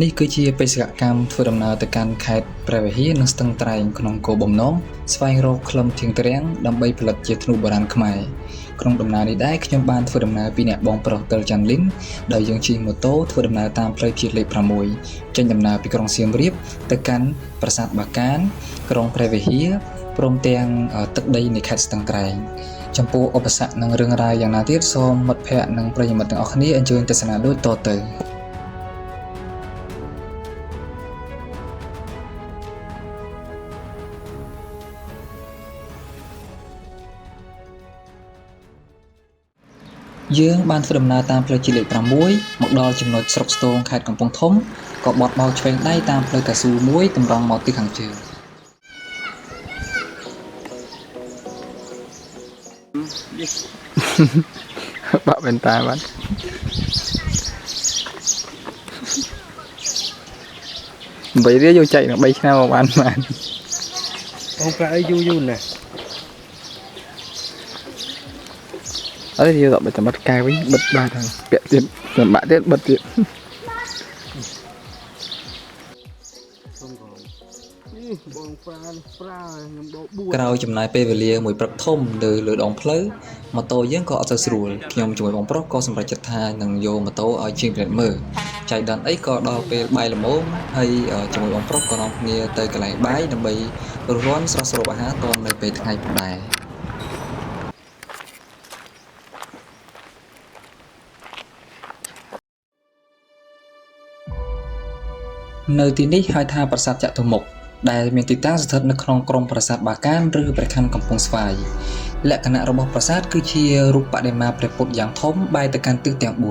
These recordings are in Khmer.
នេះគឺជាបេសកកម្មធ្វើដំណើរទៅកាន់ខេត្តព្រះវិហារនិងស្ទឹងត្រែងក្នុងគោលបំណងស្វែងរកក្លឹមធាងទ្រាំងដើម្បីផលិតជាធ្នូបុរាណខ្មែរក្នុងដំណើរនេះដែរខ្ញុំបានធ្វើដំណើរពីអ្នកបងប្រុសទិលច័ន្ទលីនដោយយើងជិះម៉ូតូធ្វើដំណើរតាមផ្លូវជាតិលេខ6ចេញដំណើរពីក្រុងសៀមរាបទៅកាន់ប្រាសាទបាកានក្រុងព្រះវិហារព្រមទាំងទឹកដីនៃខេត្តស្ទឹងត្រែងចំពោះឧបសគ្គនិងរឿងរ៉ាវយ៉ាងណាទៀតសូមមិត្តភ័ក្តិនិងប្រិយមិត្តទាំងអស់គ្នាអញ្ជើញទស្សនាដូចតទៅយើងបានធ្វើដំណើរតាមផ្លូវជាតិលេខ6មកដល់ចំណុចស្រុកស្ទងខេត្តកំពង់ធំក៏បត់បោកឆ្វេងដៃតាមផ្លូវកៅស៊ូមួយតម្រង់មកទិសខាងជើងបាក់វ៉ែនតាបាត់បីរៀលយកចែកនឹង3ឆ្នាំមកបានអូនប្រាក់អីយូរណាស់អត់ទេយកដល់បិទកាយវិញបិទបានហើយពាក់ទៀតសម្បាក់ទៀតបិទទៀតបងប្រាខ្ញុំដោ4ក្រោយចំណាយពេលវេលាមួយព្រឹកធំលើដងផ្លូវម៉ូតូយើងក៏អត់ទៅស្រួលខ្ញុំជាមួយបងប្រុសក៏សម្រេចចិត្តថានឹងយកម៉ូតូឲ្យជាងពិនិត្យមើលចៃដន្យអីក៏ដល់ពេលបាយល្មមហើយជាមួយបងប្រុសក៏នាំគ្នាទៅកន្លែងបាយដើម្បីរស់រានស្រស់ស្រូបអាហារតនៅពេលថ្ងៃផងដែរនៅទីនេះហៅថាប្រាសាទចតុមុខដែលមានទីតាំងស្ថិតនៅក្នុងក្រុមប្រាសាទបាកានឬព្រះខ័នកំពង់ស្វាយលក្ខណៈរបស់ប្រាសាទគឺជារូបបដិមាព្រះពុទ្ធយ៉ាងធំបែរទៅកាន់ទិសទាំង4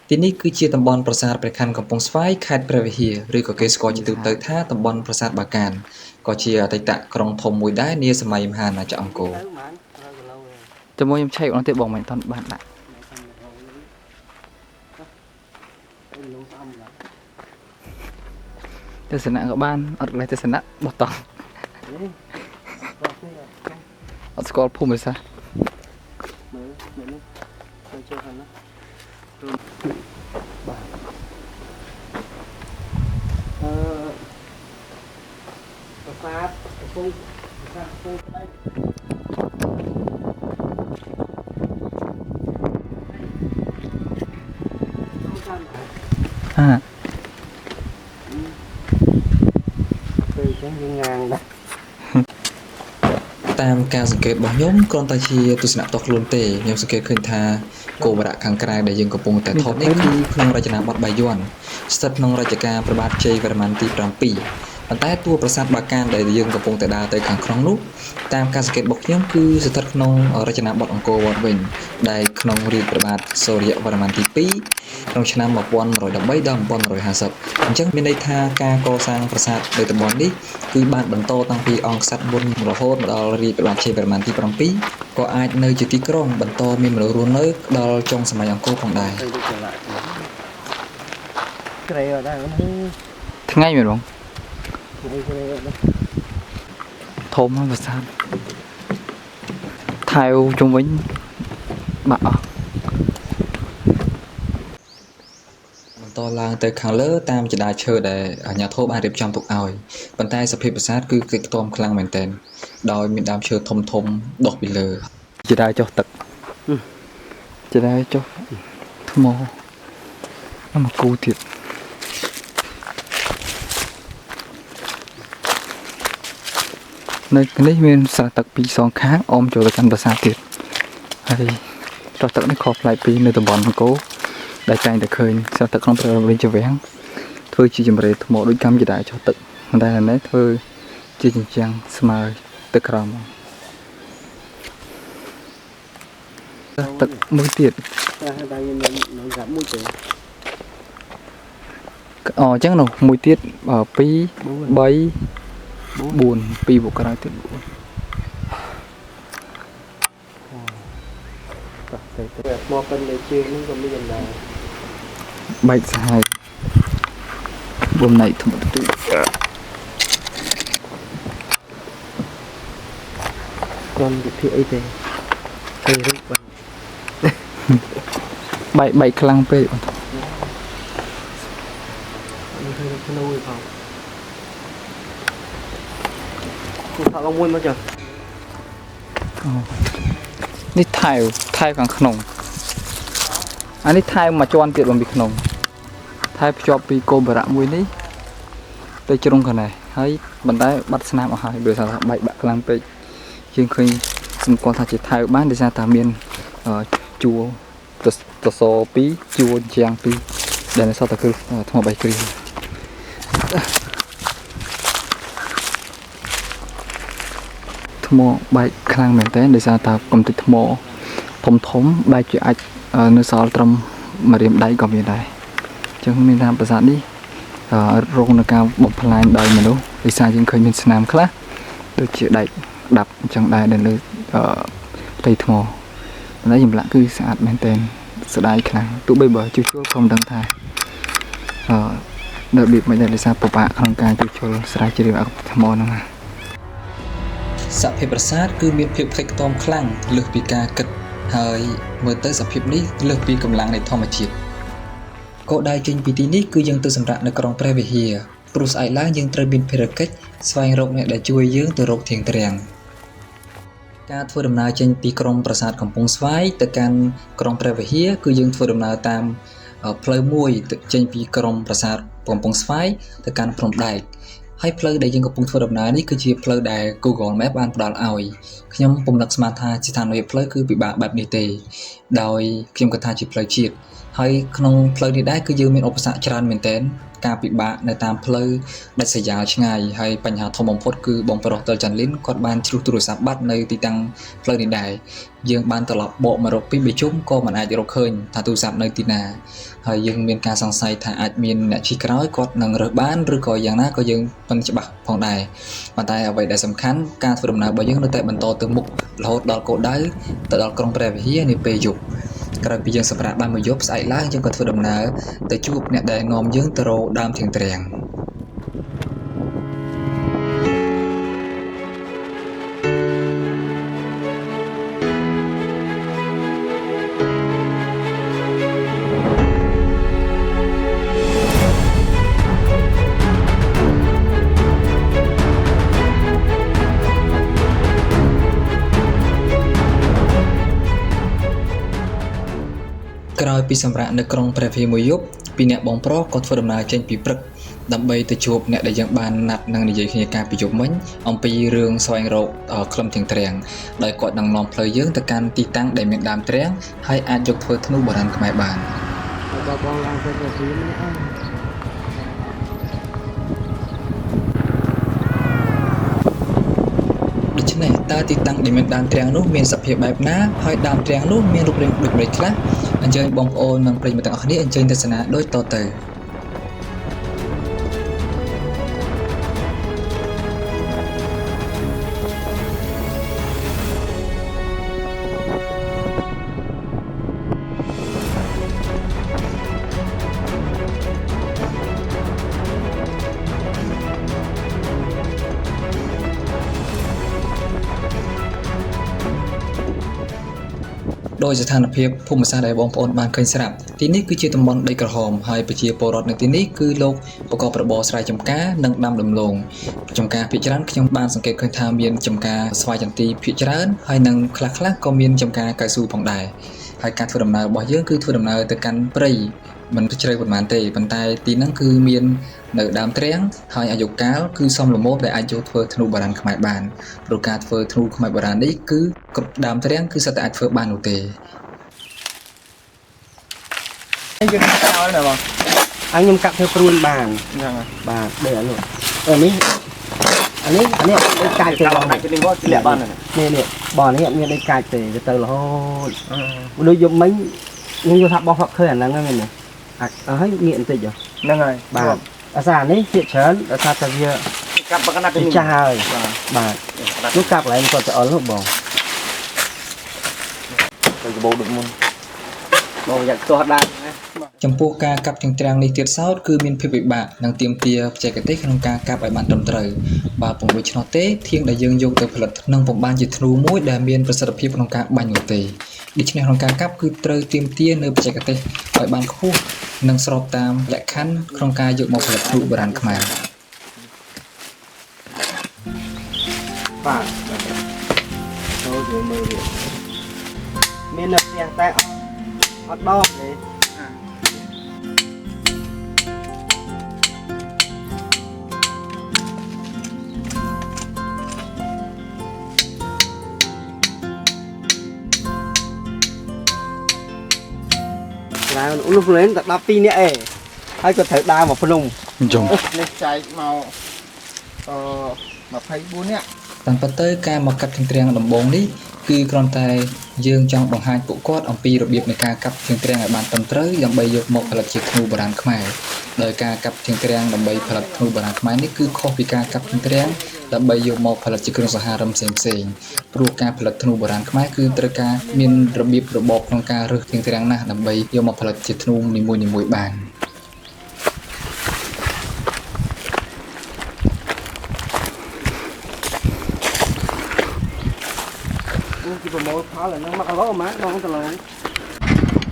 ទីនេះគឺជាតំបន់ប្រាសាទព្រះខ័នកំពង់ស្វាយខេត្តព្រះវិហារឬក៏គេស្គាល់ជាទូទៅថាតំបន់ប្រាសាទបាកានក៏ជាអតីតក្រុងធំមួយដែរនាសម័យមហាអាណាចក្រអង្គរជាមួយខ្ញុំឆែកអត់ទេបងមិនតាន់បានដាក់ទស្សនៈក៏បានអត់លេទស្សនៈបោះតង់អត់ស្គាល់ភូមិសាស្ត្រមើលនេះទៅចូលខាងណាបាទប្រាសាទកំពង់ប្រាសាទកំពង់ស្បែកតាមការសង្កេតរបស់ខ្ញុំគ្រាន់តែជាទស្សនៈផ្ទាល់ខ្លួនទេខ្ញុំសង្កេតឃើញថាគោវរៈខាងក្រៅដែលយើងកំពុងតែថតនេះគឺក្នុងរចនាបថបាយ័នស្ថិតក្នុងរជ្ជកាលព្រះបាទជ័យវរ្ម័នទី7ប៉ុន្តែតួប្រាសាទបាកានដែលយើងកំពុងតែដើរទៅខាងក្នុងនោះតាមការសង្កេតរបស់ខ្ញុំគឺស្ថិតក្នុងរចនាបថអង្គរវត្តវិញដែលក្នុងរាជព្រះបាទសូរ្យវរ្ម័នទី2ក្នុងឆ្នាំ1113ដល់1150អញ្ចឹងមានន័យថាការកសាងប្រាសាទនៅតំបន់នេះគឺបានបន្តតាំងពីអង្គក្សត្រមុនរហូតមកដល់រាជព្រះបាទជ័យវរ្ម័នទី7ក៏អាចនៅជាទីក្រុងបន្តមានមនុស្សរស់នៅដល់ចុងសម័យអង្គរផងដែរក្រែដែរថ្ងៃមែនបងក្រែដែរធំប្រាសាទថែវជុំវិញបាក់អស់បន្តឡើងទៅខាងលើតាមចដាឈើដែលអាជ្ញាធរបានរៀបចំទុកឲ្យប៉ុន្តែសភាពប្រាសាទគឺខ្ទេចខ្ទាំខ្លាំងមែនទែនដោយមានដើមឈើធំដុះពីលើចដាចុះទឹកចដាចុះថ្មមកគូទៀតនៅនេះមានស្រះទឹកពីរសងខាងអមចូលទៅកាន់ប្រាសាទទៀតហើយស្រះទឹកនេះខុសប្លែកពីនៅតំបន់អង្គរដែលតែងតែឃើញស្រះទឹកក្នុងព្រះរាជវាំងធ្វើជាជំរេថ្មដូចកម្មជាដែរចុះទឹកប៉ុន្តែនេះធ្វើជាជញ្ជាំងស្មើទឹកក្រោមទឹកមួយទៀតតែនៅស្រាប់មួយទេអញ្ចឹងនោះមួយទៀត2 3 4 2បុកក្រោយទៀត4តែមកពេញលើជើងហ្នឹងក៏មានដែរបែកសាហាវបំណៃធំទូcònវិធីអីទេ Thì rút bảy khăn lăng pe cái nuôi không cũng thọ con muôn bao giờ นี่ไทยฝั่งขนมอันนี้ไทยมาจวนเตียดบนบีขนมไทยจอบปีโกบระมวยนี่ไปจรงกันไหนให้บันไดบัดสนามอาหารโดยสารใบบักกลางไปยังเคยสมควรทางจิตไทยบ้านในสถานเมียนจูตัวโซปีจูเจียงปีเดินในซอยตะคือทั้งหมดใบกรีทั้งหมดใบคลางเหมือนแต่ในสถานกรมติดทั้งหมดถมใบจีไอในซอยตรมมาเรียมได้ก็มีได้จึงมีทางประสานนี้โรงในการบพลายดอยมาดูดิฉันยังเคยมีสนามคลาโดยเฉียดได้ดับจังได้เดินเลยไปทมแล้วยิ่งหลังคือสะอาดแมนเทนสดายครั้งตู้ใบเบอร์จู่ๆความดังไทยเดินบีบไม่ได้ดิฉันปะปะทางการจู่ๆสดายจะเรียกทมนั่นนะสภาพประสาทคือมีเพียบเพลกตอมคลั่งเลือกปีกากัดเฮยเมื่อเตอร์สภาพนี้เลือกปีกำลังในธรรมจิตก็ได้จริงปีที่นี้คือยังตัวสำหรับในกรองแพร่วิเฮียปรุสไอล่างยังเตรียมบินเพลกิจสวายโรคเนี่ยได้ช่วยยื้อตัวโรคเทียงเตียงการทัวร์ดำน้ำจริงปีกรองประสาทของปงสวายแต่การกรองแพร่วิเฮียคือยังทัวร์ดำน้ำตามเพลย์มวยจริงปีกรองประสาทของปงสวายแต่การพรมได้ให้เพลย์ได้ยังกับปงทัวร์ดำน้ำนี่คือจีเพลย์ได้ Google Map บ้านปลาเอาขยมปมนักสมาธิสถานในเพลย์คือปีบะแบบนี้เตะโดยขยมกระทาจีเพลย์ชีดให้ขนมเพลย์นี้ได้คือยืมเป็นอุปสรรคจานเหมือนเต้นการปิดบะในตามเพลย์ได้สยามช่างให้ปัญหาทอมบพดคือบอมปลอกเตอร์จันลิ้นกอดบานทรูตุรุสับบัดในตีตังเพลย์นี้ได้ยืมบานตลอดโบมารกปีไปจุ่มก็มันอาจจะรกเคินถ้าตูสับในตีนาให้ยืมเป็นการสังสัยถ้าอาจมีเนี่ยชีกร้อยกอดหนังเรือบ้านหรือก่ออย่างนั้นก็ยืมเป็นฉบับของได้ปัจจัยเอาไว้ได้สำคัญการฝึกดำน้ำบ่ยืมในแต่บรรโตตึงมุกเราดอลโกได้แต่ดอลกรองแปรวิเฮียในเปยุกกระบี่ยังสำหรับบ้านมายบใส่ล่างยังกระทำดำน้ำแต่จูบเนี่ยได้งอมยืงตะโรดามเถียงเตียงกลายปีสำหรับในกรงแปรพีมวยบปีเนี่ยบองโปรก็ทวดำนาเจนปีปรึกดำใบตะจูบเนี่ยได้ยังบานนัดนังในใจขยการปีจบมั้งอมปีเรื่องสวายโรคคลำเถียงเตียงโดยกดดังลองเพลย์ยืงแต่การตีตั้งได้เมียนดามเตียงให้อาจยกเพื่อธนูบรันขมายบานดิฉันเนี่ยตาตีตั้งได้เมียนดามเตียงนู้เมียนสับเพียแบบน้าให้ดามเตียงนู้เมียนรูปเรียงดุเบรคละอันเจนบองโอนนังเปลี่ยนมาตั้งอันนี้อันเจนทัศนะโดยต่อเตอโดยสถานเพียบภูมิศาสตร์ได้บองโอนบานเคยสลับที่นี่คือเชียตำบลได้กระหอมให้ไปเชียโปรดในที่นี้คือโลกประกอบระบบสายจำกาดังดำดำลงจำกาพิจารณาขยมบานสังเกตเคยทำเมียนจำกาสวายจันตีพิจารณาให้นังคลักก็เมียนจำกาไก่สูผ่องได้ให้การทวดำนาบ่อยเยอะคือทวดำนาแต่การปรีมันพิจารณาบทมันเตะบรรทายตีนั่นคือเมียนในดามเตียงให้อายุก้าวคือซอมหลวงโมได้อายุเฟิร์ธนูบารันขมายบานโปรการเฟิร์ธนูขมายบารันนี้คือกับดามเตียงคือสแตทเฟิร์บานอุเตยืนเท้าเลยบ่ anh em cặp theo pruin bàn ยังไง bàn để ở luôn ở ní anh ấy đây cài từ bò này cái linh có lẹ ban này nè bò này hiện đây cài từ từ là hôi đôi dùng mấy nhưng vô tháp bò hoặc khơi hẳn là ngay này ở hết nghiện từ rồi ยังไง bàn ở xa này chuyện chén ở xa tao giờ กลับปกันนะเป็น cha hơi bàn lúc cặp lại em còn sẽ ở lúc bò ไปกระโบดุมุน បងយ៉ាក់ទាស់ដែរណា ចំពោះការកាប់ទាំងត្រាំងនេះទៀតសោតគឺមានភាពពិបាកនិងទាមទារបច្ចេកទេសក្នុងការកាប់ឲ្យបានត្រឹមត្រូវបើពុំដូច្នោះទេធាងដែលយើងយកទៅផលិតនឹងពុំបានជាធ្នូមួយដែលមានប្រសិទ្ធភាពក្នុងការបាញ់នោះទេដូច្នេះក្នុងការកាប់គឺត្រូវទាមទារនៅបច្ចេកទេសឲ្យបានខ្ពស់និងស្របតាមលក្ខខណ្ឌក្នុងការយកមកផលិតធ្នូបុរាណខ្មែរ បាទចូលជួយមើលវាមាននៅផ្ទះតែអត់ដងទេឡើងឧលលេងតែ12នាក់ឯងហើយក៏ត្រូវដើរមកភ្នំ ចំ នេះចែកមក24នាក់ តាមពិតទៅការមកកាត់ទាំងត្រាំងដំបូងនេះគឺគ្រាន់តែយើងចង់បង្ហាញពួកគាត់អំពីរបៀបនៃការកាប់ទាំងត្រាំងឲ្យបានត្រឹមត្រូវដើម្បីយកមកផលិតជាធ្នូបុរាណខ្មែរដោយការកាប់ទាំងត្រាំងដើម្បីផលិតធ្នូបុរាណខ្មែរនេះគឺខុសពីការកាប់ទាំងត្រាំងដើម្បីយកមកផលិតជាគ្រឿងសង្ហារឹមផ្សេងៗព្រោះការផលិតធ្នូបុរាណខ្មែរគឺត្រូវការមានរបៀបរបបក្នុងការរើសទាំងត្រាំងណាស់ដើម្បីយកមកផលិតជាធ្នូនីមួយៗបាន គឺប្រមូលផលអាហ្នឹង1គីឡូហ្មងបងតឡង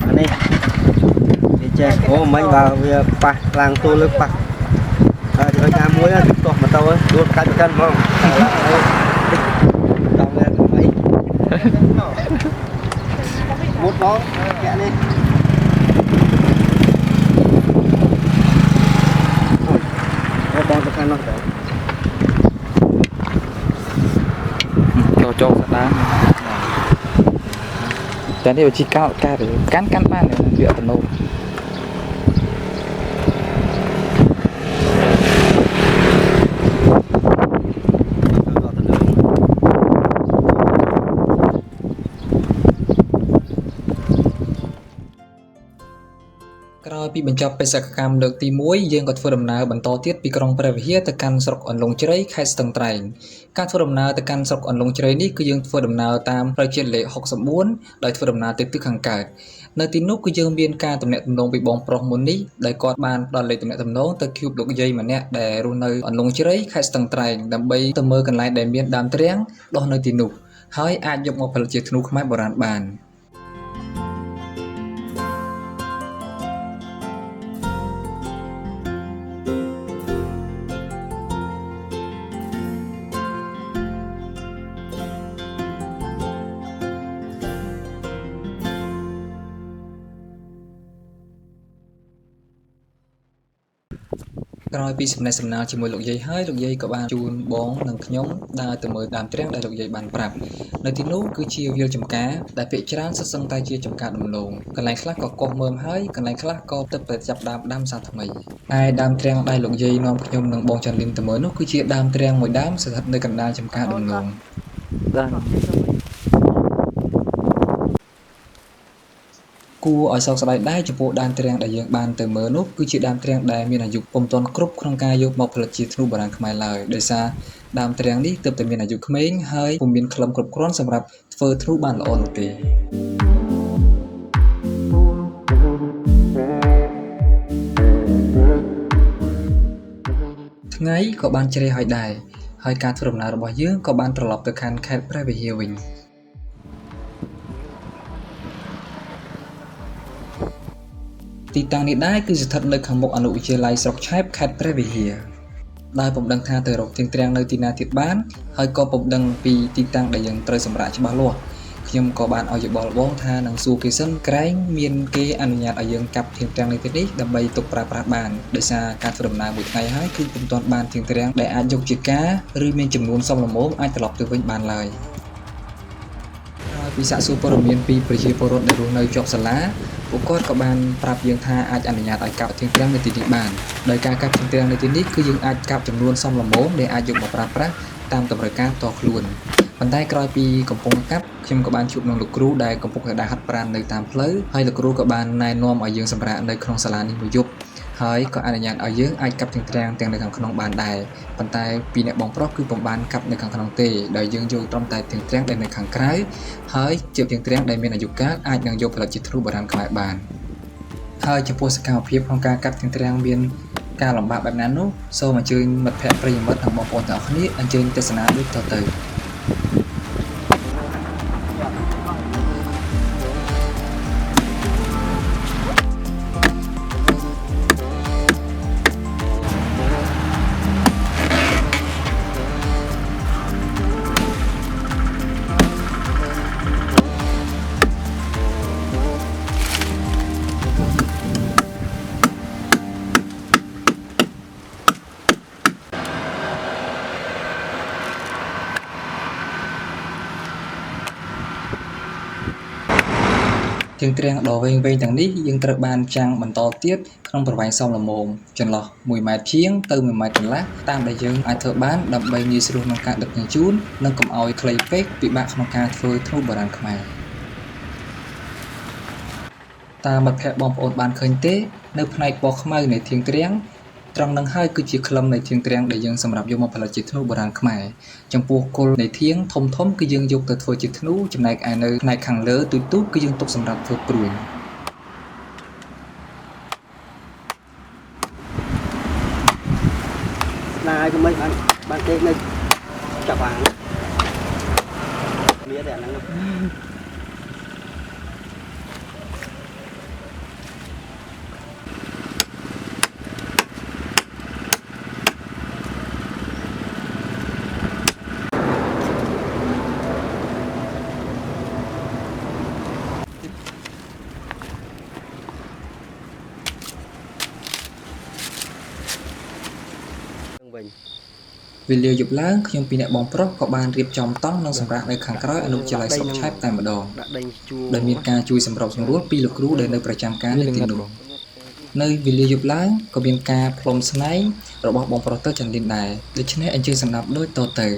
អានេះវាចេះអូមិញបើវាប៉ះឡើងទូលើប៉ះហើយធ្វើការមួយទៅទាស់ម៉ូតូដួលកាច់ប្រកាន់ហ្មងដល់វាទៅអីមុតបងចាក់នេះអូបងទៅខាងនោះទៅ ចូលស្ដាងតែនេះវាជីកោកែកាន់បានវាអត់ទៅ ក្រោយពីបញ្ចប់បេសកកម្មលើកទី1យើងក៏ធ្វើដំណើរបន្តទៀតពីក្រុងព្រះវិហារទៅកាន់ស្រុកអន្លង់ជ្រៃខេត្តស្ទឹងត្រែងការធ្វើដំណើរទៅកាន់ស្រុកអន្លង់ជ្រៃនេះគឺយើងធ្វើដំណើរតាមផ្លូវជាតិលេខ64ដោយធ្វើដំណើរទៅទិសខាងកើតនៅទីនោះគឺយើងមានការទំនាក់ទំនងពីបងប្រុសមុននេះដែលគាត់បានផ្ដល់លេខទំនាក់ទំនងទៅជួបលោកយាយម្នាក់ដែលរស់នៅអន្លង់ជ្រៃខេត្តស្ទឹងត្រែងដើម្បីទៅមើលកន្លែងដែលមានដើមទ្រាំងដុះនៅទីនោះហើយអាចយកមកផលិតជាធ្នូខ្មែរបុរាណបាន ក្រោយពីសំណេះសំណាលជាមួយលោកយាយហើយលោកយាយក៏បានជូនបងនិងខ្ញុំដើរទៅមើលដើមទ្រាំងដែលលោកយាយបានប្រាប់នៅទីនោះគឺជាវាលចំការដែលភាគច្រើនសុទ្ធសឹងតែជាចំការដំឡូងកន្លែងខ្លះក៏កោសមើមហើយកន្លែងខ្លះក៏ទើបតែចាប់ដើមដាំសាថ្មីហើយដើមទ្រាំងដែលលោកយាយនាំខ្ញុំនិងបងចាន់លីនទៅមើលនោះគឺជាដើមទ្រាំងមួយដើមស្ថិតនៅកណ្ដាលចំការដំឡូង គួរឲ្យសោកស្ដាយដែរចំពោះដើមទ្រាំងដែលយើងបានទៅមើលនោះគឺជាដើមទ្រាំងដែលមានអាយុពុំទាន់គ្រប់ក្នុងការយកមកផលិតជាធ្នូបុរាណខ្មែរឡើយដោយសារដើមទ្រាំងនេះទើបតែមានអាយុក្មេងហើយពុំមានក្លឹមគ្រប់គ្រាន់សម្រាប់ធ្វើធ្នូបានល្អនោះទេថ្ងៃក៏បានជ្រេហើយដែរហើយការធ្វើដំណើររបស់យើងក៏បានត្រឡប់ទៅកាន់ខេត្តព្រះវិហារវិញ ទីតាំងនេះដែរគឺស្ថិតនៅខាងមុខអនុវិទ្យាល័យស្រុកឆែបខេត្តព្រះវិហារដោយពុំដឹងថាទៅរកទៀងទ្រាំងនៅទីណាទៀតបានហើយក៏ពុំដឹងពីទីតាំងដែលយើងត្រូវសម្រាប់ច្បាស់លាស់ខ្ញុំក៏បានឲ្យយោបល់បងថានឹងសួរគេសិនក្រែងមានគេអនុញ្ញាតឲ្យយើងកាប់ទៀងទ្រាំងនេះទេនេះដើម្បីទុកប្រើប្រាស់បានដោយសារការធ្វើដំណើរមួយថ្ងៃហើយគឺពុំទាន់បានទៀងទ្រាំងដែលអាចយកជាការឬមានចំនួនសមល្មមអាចត្រឡប់ទៅវិញបានឡើយ ពីសាកសួរព័ត៌មានពីប្រជាពលរដ្ឋដែលរស់នៅជាប់សាលាពួកគាត់ក៏បានប្រាប់យើងថាអាចអនុញ្ញាតឲ្យកាប់ទៀងទ្រាំងនៅទីនេះបានដោយការកាប់ទៀងទ្រាំងនៅទីនេះគឺយើងអាចកាប់ចំនួនសមល្មមដែលអាចយកមកប្រើប្រាស់តាមតម្រូវការតខ្លួនប៉ុន្តែក្រោយពីកំពុងកាប់ខ្ញុំក៏បានជួបនឹងលោកគ្រូដែលកំពុងតែដើរហាត់ប្រាណនៅតាមផ្លូវហើយលោកគ្រូក៏បានណែនាំឲ្យយើងសម្រាកនៅក្នុងសាលានេះមួយយប់ ហើយក៏អនុញ្ញាតឲ្យយើងអាចកាប់ទាំងត្រាំងទាំងនៅខាងក្នុងបានដែរប៉ុន្តែពីអ្នកបងប្រុសគឺពុំបានកាប់នៅខាងក្នុងទេដោយយើងយកត្រឹមតែទាំងត្រាំងដែលនៅខាងក្រៅហើយជាទាំងត្រាំងដែលមានអាយុកាលអាចនឹងយកផលិតជាធ្នូបុរាណខ្មែរបានហើយចំពោះសកម្មភាពក្នុងការកាប់ទាំងត្រាំងមានការលំបាកបែបណានោះសូមអញ្ជើញមិត្តភ័ក្តិប្រិយមិត្តនិងបងប្អូនទាំងអស់គ្នាអញ្ជើញទស្សនាដូចតទៅ ជាងត្រាំងដ៏វែងៗទាំងនេះយើងត្រូវបានចាំងបន្តទៀតក្នុងប្រវែងសមល្មមចន្លោះ1ម៉ែត្រជាងទៅ1ម៉ែត្រកន្លះតាមដែលយើងអាចធ្វើបានដើម្បីងាយស្រួលក្នុងការដឹកជញ្ជូននិងកុំឲ្យខ្លីពេកពិបាកក្នុងការធ្វើធ្នូបុរាណខ្មែរតាមមិត្តភ័ក្តិបងប្អូនបានឃើញទេនៅផ្នែកពណ៌ខ្មៅនៃធាងត្រាំងត្រង់នឹងហើយគឺជាក្លឹមនៃធាងត្រាំងដែលយើងសម្រាប់យកមកផលិតជាធ្នូបុរាណខ្មែរចំពោះគល់នៃធាងធំៗគឺយើងយកទៅធ្វើជាធ្នូចំណែកឯនៅផ្នែកខាងលើទូចៗគឺយើងទុកសម្រាប់ធ្វើព្រួញណាយក៏មិនបានទេនៅចាប់បានមានតែអាហ្នឹង វេលាយប់ឡើងខ្ញុំពីអ្នកបងប្រុសក៏បានរៀបចំតង់និងសម្រាប់នៅខាងក្រោយអនុវិទ្យាល័យស្រុកឆែបតែម្ដងដែលមានការជួយសម្របសម្រួលពីលោកគ្រូដែលនៅប្រចាំការនៅទីនោះនៅវេលាយប់ឡើងក៏មានការផ្លុំស្នែងរបស់បងប្រុសទៅចន្ទលីនដែរដូច្នេះអញ្ជើញសម្រាប់ដូចតទៅ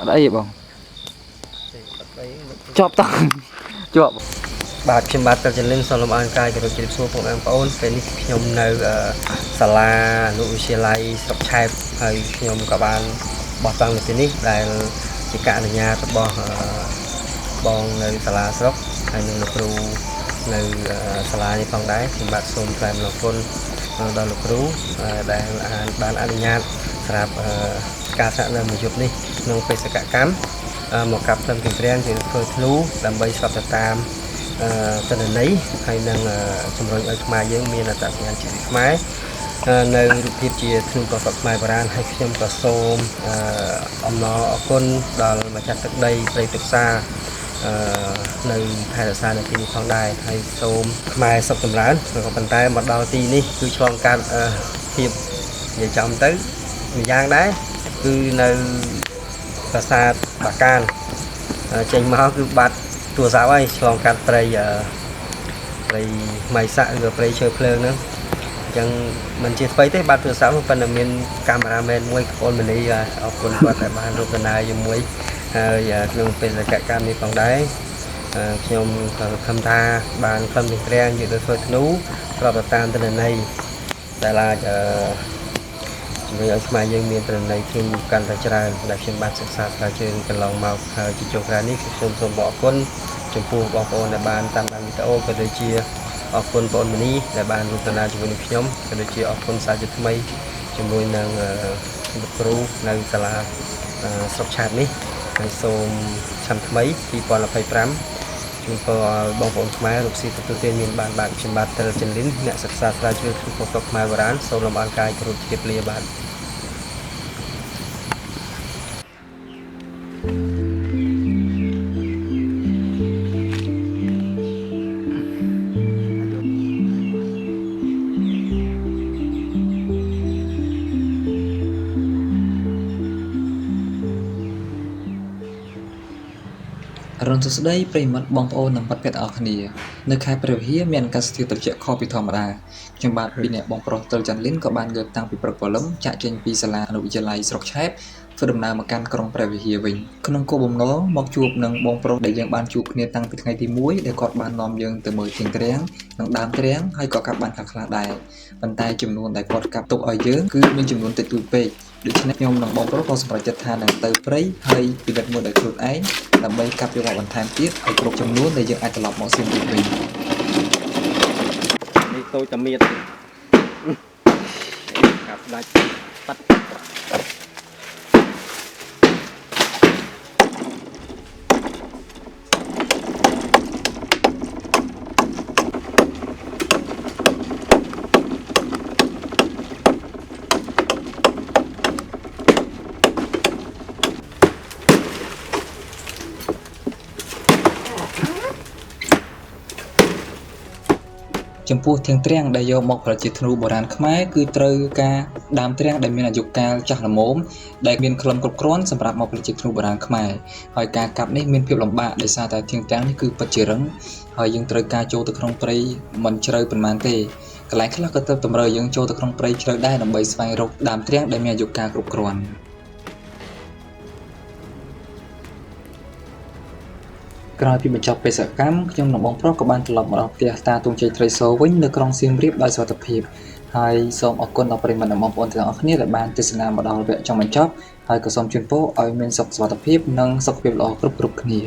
អត់អីទេបងជាប់តង់ជាប់ បាទខ្ញុំបាទទៅចលិនសូមលំអរកាយគោរពជម្រាបសួរបងប្អូនពេលនេះខ្ញុំនៅសាលាអនុវិទ្យាល័យស្រុកឆែបហើយខ្ញុំក៏បានបោះតង់នៅទីនេះដែលជាការអនុញ្ញាតរបស់បងនៅសាលាស្រុកហើយនឹងលោកគ្រូនៅសាលានេះផងដែរខ្ញុំបាទសូមថ្លែងអំណរគុណដល់លោកគ្រូដែលបានអនុញ្ញាតសម្រាប់ការសាកនៅមួយយប់នេះក្នុងបេសកកម្មមកកាប់ផ្លឹមជំរាំងជាធ្វើធ្នូដើម្បីស្របទៅតាមទិន្នន័យហើយនឹងជំរុញឲ្យខ្មែរយើងមានអត្តសញ្ញាណជាតិខ្មែរនៅរូបភាពជាធ្នូប្រកបខ្មែរបុរាណហើយខ្ញុំក៏សូមអំណរអគុណដល់ម្ចាស់ទឹកដីព្រៃទឹកសា នៅថែរក្សានៅទីនេះផងដែរហើយសូមខ្មែរសុខចម្រើនក៏ប៉ុន្តែមកដល់ទីនេះគឺឆ្លងកាត់ភាពនិយាយចំទៅម្យ៉ាងដែរគឺនៅប្រាសាទបាកានចេញមកគឺបាត់ទូរស័ព្ទហើយឆ្លងកាត់ព្រៃម៉ៃសាក់ឬព្រៃឈើភ្លើងហ្នឹងអញ្ចឹងមិនជាថ្មីទេបាត់ទូរស័ព្ទប៉ុន្តែមានកាមេរ៉ាមែនមួយប្អូនមនីអរគុណគាត់ដែលបានរកដំណើរជាមួយហើយក្នុងពេលរយៈកាលនេះផងដែរខ្ញុំក៏ខំថាបានខំនេះក្រាំងយកទៅធ្វើធ្នូស្របតាមទិន្នន័យដែលអាចជំរុញឲ្យខ្មែរយើងមានទិន្នន័យthêmកាន់តែច្រើនដែលខ្ញុំបានសិក្សាស្រាវជ្រាវកន្លងមកហើយជាចុងក្រោយនេះខ្ញុំសូមអរគុណចំពោះបងប្អូនដែលបានតាមដានវីដេអូក៏ដូចជាអរគុណបងមនីដែលបានរួមដំណើរជាមួយនឹងខ្ញុំក៏ដូចជាអរគុណសាជាថ្មីជាមួយនឹងលោកគ្រូនៅសាលាស្រុកឆាតនេះហើយសូមឆ្នាំថ្មី2025ជូនពរឲ្យបងប្អូនខ្មែររកស៊ីទទួលទានមានបានបាទខ្ញុំបាទត្រិលចិនលិនអ្នកសិក្សាស្រាវជ្រាវក្នុងពុទ្ធខ្មែរបុរាណសូមលំអរកាយគោរពជម្រាបលាបាទអរុនសុស្ដីប្រិមត្តបងប្អូននិងមិត្តភក្តិទាំងអស់គ្នានៅខេត្តព្រះវិហារមានអាកាសធាតុត្រជាក់ខុសពីធម្មតាខ្ញុំបាទពីអ្នកបងប្រុសត្រិលច័ន្ទលិនក៏បានងើបតាំងពីព្រឹកព្រលឹមចាក់ចេញពីសាលាអនុវិទ្យាល័យស្រុកឆែបធ្វើដំណើរមកកាន់ក្រុងព្រះវិហារវិញក្នុងគោលបំណងមកជួបនឹងបងប្រុសដែលយើងបានជួបគ្នាតាំងពីថ្ងៃទី1ដែលគាត់បាននាំយើងទៅមើលជាងទ្រាំងនិងដើមទ្រាំងហើយក៏កាប់បានខ្លះៗដែរប៉ុន្តែចំនួនដែលគាត់កាប់ទុកឲ្យយើងគឺមានចំនួនតិចតួចពេកដូច្នេះខ្ញុំនិងបងប្រុសក៏សម្រេចចិត្តថានឹងទៅព្រៃហើយពិនិត្យមើលដោយខ្លួនឯងដើម្បីកាប់យកមកបន្ថែមទៀតឲ្យគ្រប់ចំនួនដែលយើងអាចត្រឡប់មកសៀមរាបវិញនេះតូចតែមៀតកាប់ដាច់ប៉ាត់ ចំពោះធាងទ្រាំងដែលយកមកផលិតជាធ្នូបុរាណខ្មែរគឺត្រូវការដើមទ្រាំងដែលមានអាយុកាលចាស់ល្មមដែលមានក្លិនគ្រប់គ្រាន់សម្រាប់មកផលិតជាធ្នូបុរាណខ្មែរហើយការកាប់នេះមានភាពលំបាកដោយសារតែធាងទ្រាំងនេះគឺពិតជារឹងហើយយើងត្រូវការចូលទៅក្នុងព្រៃមិនជ្រៅប៉ុន្មានទេកន្លែងខ្លះក៏ត្រូវតម្រូវយើងចូលទៅក្នុងព្រៃជ្រៅដែរដើម្បីស្វែងរកដើមទ្រាំងដែលមានអាយុកាលគ្រប់គ្រាន់ក្រោយពីបញ្ចប់បេសកកម្មខ្ញុំនិងបងប្រុសក៏បានត្រឡប់មកដល់ផ្ទះតាទុំជ័យត្រីសវិញនៅក្រុងសៀមរាបដោយសុវត្ថិភាពហើយសូមអរគុណដល់ប្រិយមិត្តនិងបងប្អូនទាំងអស់គ្នាដែលបានទស្សនាមកដល់វគ្គចុងបញ្ចប់ហើយក៏សូមជូនពរឲ្យមានសុខសុវត្ថិភាពនិងសុខភាពល្អគ្រប់គ្នា